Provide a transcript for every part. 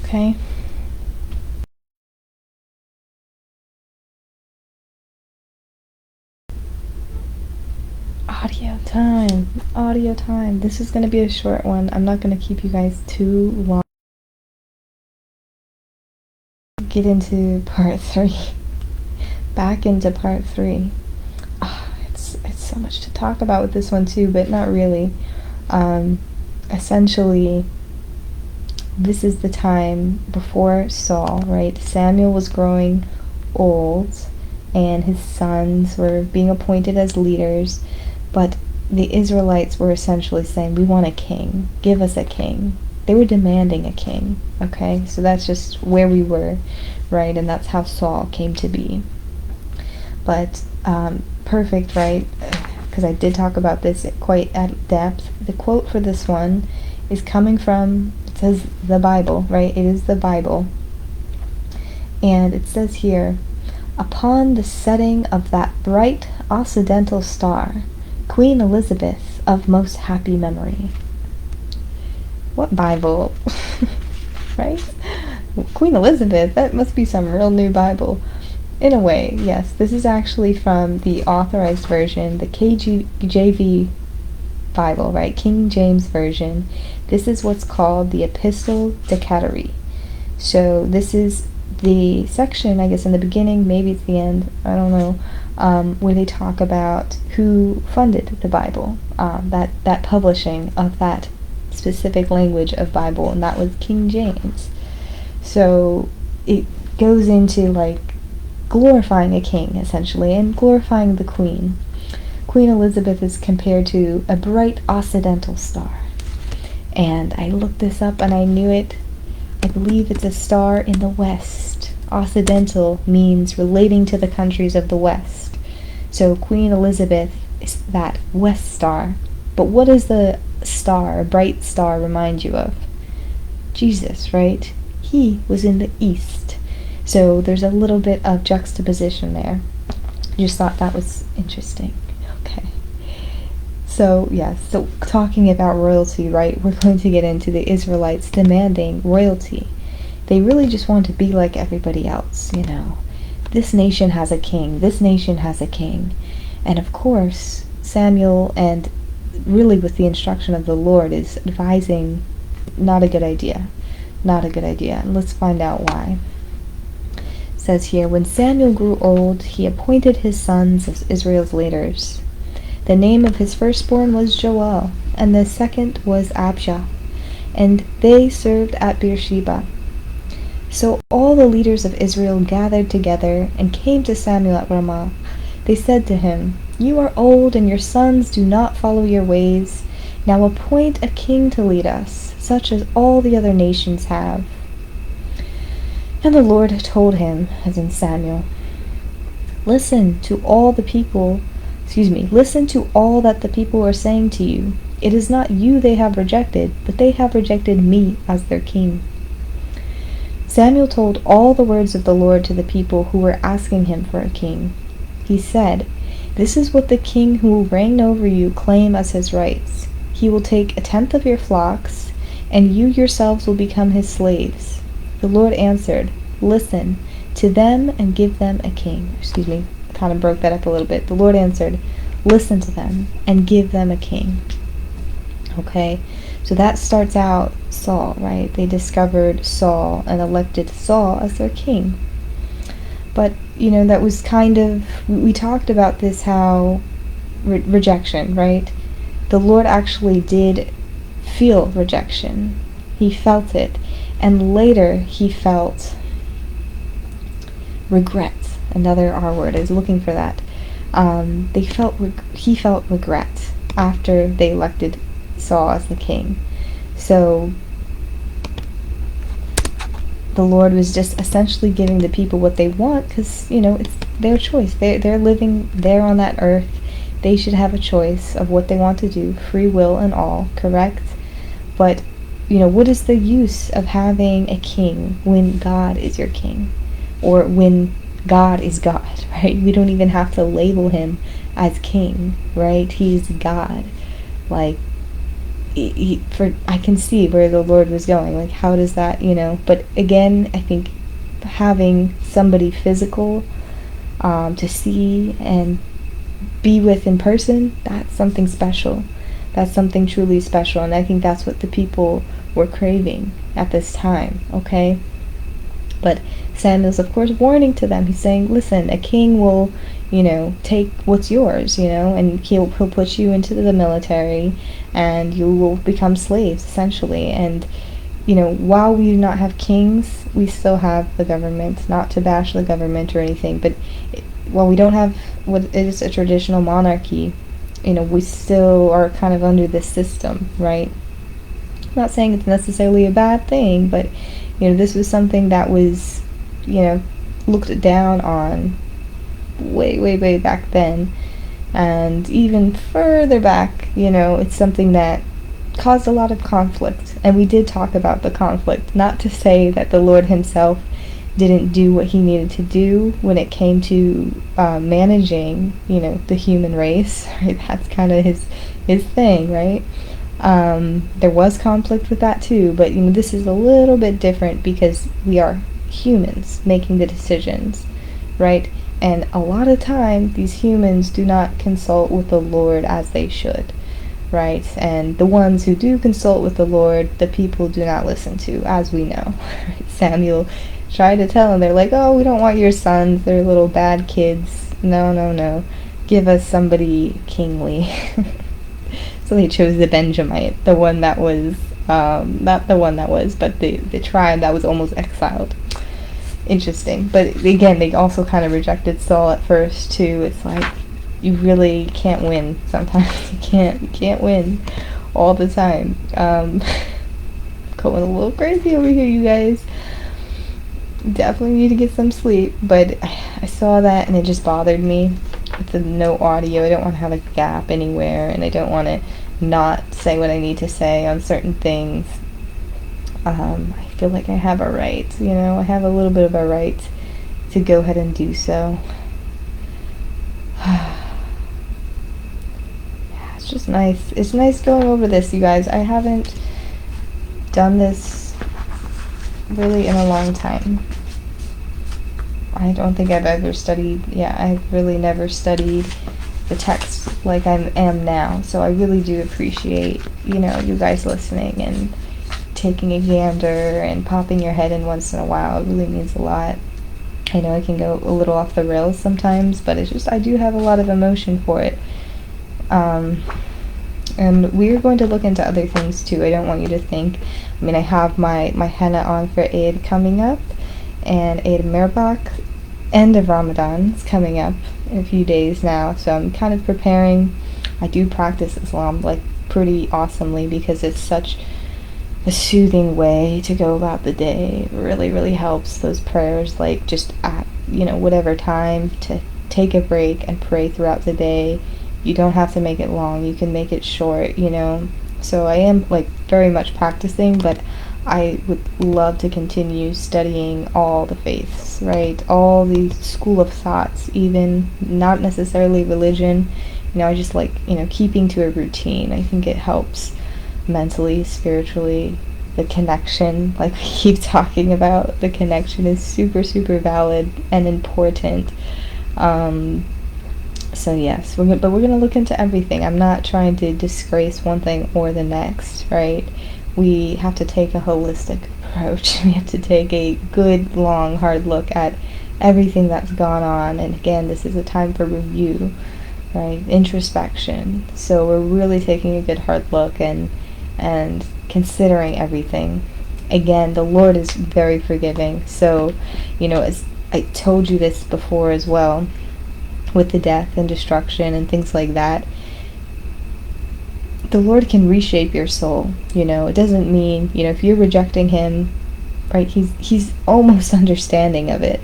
Okay? Audio time. This is going to be a short one. I'm not going to keep you guys too long. Get into part 3. Back into part 3. It's so much to talk about with this one too, but not really. Essentially, this is the time before Saul, right? Samuel was growing old, and his sons were being appointed as leaders, but the Israelites were essentially saying, we want a king. Give us a king. They were demanding a king, okay? So that's just where we were, right? And that's how Saul came to be. But perfect, right? Because I did talk about this quite at depth. The quote for this one is coming from, it says the Bible, right? It is the Bible. And it says here, upon the setting of that bright occidental star, Queen Elizabeth of most happy memory. What Bible? Right? Queen Elizabeth, that must be some real new Bible. In a way, yes. This is actually from the authorized version, the KJV Bible, right? King James Version. This is what's called the Epistle Decatari. So this is the section, I guess, in the beginning, maybe it's the end, I don't know, where they talk about who funded the Bible, that publishing of that specific language of Bible, and that was King James. So it goes into like glorifying a king, essentially, and glorifying the queen. Queen Elizabeth is compared to a bright occidental star. And I looked this up and I knew it. I believe it's a star in the west. Occidental means relating to the countries of the west. So Queen Elizabeth is that west star. But what does the star, a bright star, remind you of? Jesus, right? He was in the east. So there's a little bit of juxtaposition there. Just thought that was interesting. Okay. So, yes, so talking about royalty, right, we're going to get into the Israelites demanding royalty. They really just want to be like everybody else, you know. This nation has a king. This nation has a king. And of course, Samuel, and really with the instruction of the Lord, is advising, not a good idea. Not a good idea. And let's find out why. It says here, when Samuel grew old, he appointed his sons as Israel's leaders. The name of his firstborn was Joel, and the second was Abijah, and they served at Beersheeba. So all the leaders of Israel gathered together and came to Samuel at Ramah. They said to him, you are old, and your sons do not follow your ways. Now appoint a king to lead us, such as all the other nations have. And the Lord told him, as in Samuel, listen to all that the people are saying to you. It is not you they have rejected, but they have rejected me as their king. Samuel told all the words of the Lord to the people who were asking him for a king. He said, this is what the king who will reign over you claim as his rights. He will take 1/10 of your flocks, and you yourselves will become his slaves. The Lord answered, listen to them and give them a king. Kind of broke that up a little bit. The Lord answered, listen to them and give them a king. Okay, so that starts out Saul, right? They discovered Saul and elected Saul as their king. But, you know, that was kind of, we talked about this, how rejection, right? The Lord actually did feel rejection. He felt it. And later he felt regret. Another R word. I was looking for that. He felt regret after they elected Saul as the king. So the Lord was just essentially giving the people what they want, because, you know, it's their choice. They're living there on that earth. They should have a choice of what they want to do, free will and all, correct? But, you know, what is the use of having a king when God is your king? Or when God is God, right? We don't even have to label him as king, right? He's God. Like, I can see where the Lord was going. Like, how does that, But again, I think having somebody physical to see and be with in person, that's something special. That's something truly special. And I think that's what the people were craving at this time, okay? But Samuel's, of course, warning to them. He's saying, listen, a king will, take what's yours, and he'll put you into the military and you will become slaves, essentially. And, while we do not have kings, we still have the government. Not to bash the government or anything, but while we don't have what is a traditional monarchy, we still are kind of under this system, right? I'm not saying it's necessarily a bad thing, but this was something that was, looked down on way, way, way back then. And even further back, it's something that caused a lot of conflict. And we did talk about the conflict. Not to say that the Lord himself didn't do what he needed to do when it came to managing, the human race. Right? That's kind of his thing, right? There was conflict with that too, but this is a little bit different because we are humans making the decisions, right? And a lot of time these humans do not consult with the Lord as they should, right? And the ones who do consult with the Lord, the people do not listen to, as we know. Samuel tried to tell them, they're like, oh, we don't want your sons, they're little bad kids. No, give us somebody kingly. So they chose the Benjamite, the one that was, not the one that was, but the tribe that was almost exiled. Interesting. But again, they also kind of rejected Saul at first too. It's like, you really can't win sometimes. You can't win all the time. Going a little crazy over here, you guys. Definitely need to get some sleep. But I saw that and it just bothered me. With the no audio, I don't want to have a gap anywhere, and I don't want to not say what I need to say on certain things. I feel like I have a right, I have a little bit of a right to go ahead and do so. It's just nice. It's nice going over this, you guys. I haven't done this really in a long time. I don't think I've ever studied, I've really never studied the text like I am now. So I really do appreciate, you guys listening and taking a gander and popping your head in once in a while. It really means a lot. I know I can go a little off the rails sometimes, but it's just, I do have a lot of emotion for it. And we're going to look into other things too. I don't want you to think, I have my henna on for Eid coming up, and Eid Mirbach, end of Ramadan, is coming up in a few days now, so I'm kind of preparing. I do practice Islam pretty awesomely because it's such a soothing way to go about the day. It really, really helps. Those prayers, just at whatever time, to take a break and pray throughout the day. You don't have to make it long, you can make it short. So I am very much practicing, but I would love to continue studying all the faiths, right? All the school of thoughts, even not necessarily religion. I just keeping to a routine. I think it helps mentally, spiritually. The connection, like we keep talking about, the connection is super, super valid and important. So yes, we're going to look into everything. I'm not trying to disgrace one thing or the next, right? We have to take a holistic approach. We have to take a good, long, hard look at everything that's gone on. And again, this is a time for review, right? Introspection. So we're really taking a good, hard look and considering everything. Again, the Lord is very forgiving. So, as I told you this before as well, with the death and destruction and things like that, the Lord can reshape your soul. It doesn't mean, if you're rejecting him, right, he's almost understanding of it,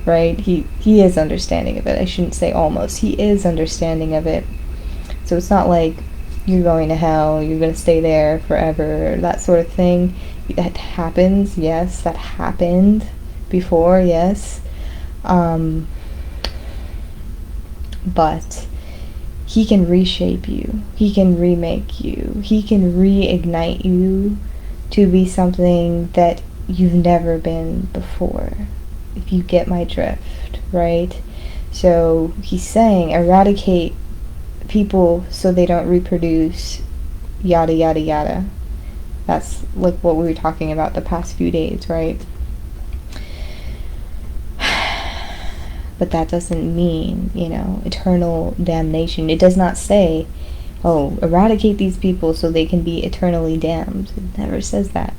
right? He is understanding of it. I shouldn't say almost. He is understanding of it. So it's not like you're going to hell, you're going to stay there forever, that sort of thing. That happens, yes. That happened before, yes. But He can reshape you. He can remake you. He can reignite you to be something that you've never been before, if you get my drift, right? So he's saying eradicate people so they don't reproduce, yada yada yada. That's like what we were talking about the past few days, right? But that doesn't mean, eternal damnation. It does not say, oh, eradicate these people so they can be eternally damned. It never says that.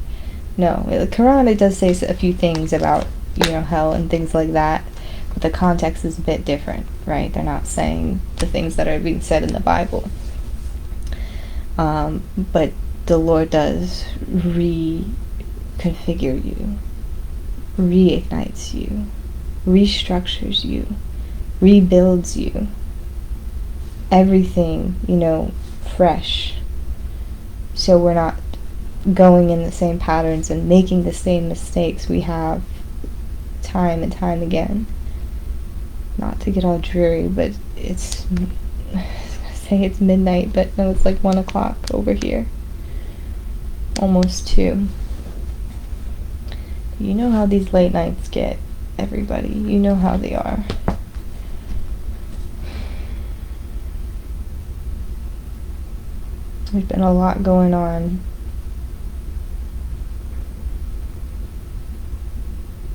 No, the Quran, it does say a few things about, hell and things like that, but the context is a bit different, right? They're not saying the things that are being said in the Bible. But the Lord does reconfigure you, reignites you, restructures you, rebuilds you. Everything, fresh. So we're not going in the same patterns and making the same mistakes we have time and time again. Not to get all dreary, but I was gonna say it's midnight, but no, it's like 1 o'clock over here. Almost 2. You know how these late nights get, everybody. You know how they are. There's been a lot going on.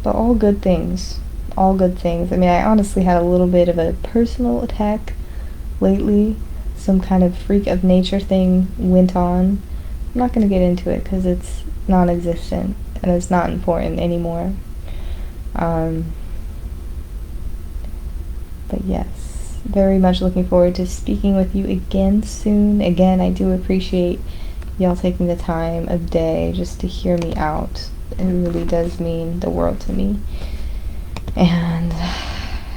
But all good things. All good things. I mean, I honestly had a little bit of a personal attack lately. Some kind of freak of nature thing went on. I'm not going to get into it because it's non-existent and it's not important anymore. But yes, very much looking forward to speaking with you again soon. Again, I do appreciate y'all taking the time of day just to hear me out. It really does mean the world to me. And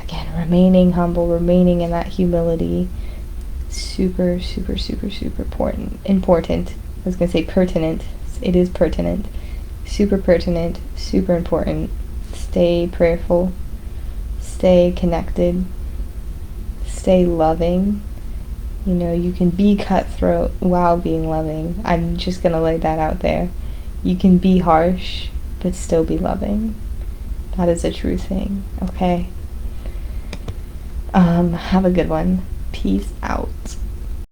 again, remaining humble, remaining in that humility, super, super, super, super important. I was going to say pertinent. It is pertinent. Super pertinent, super important. Stay prayerful. Stay connected. Stay loving. You can be cutthroat while being loving. I'm just going to lay that out there. You can be harsh, but still be loving. That is a true thing, okay? Have a good one. Peace out.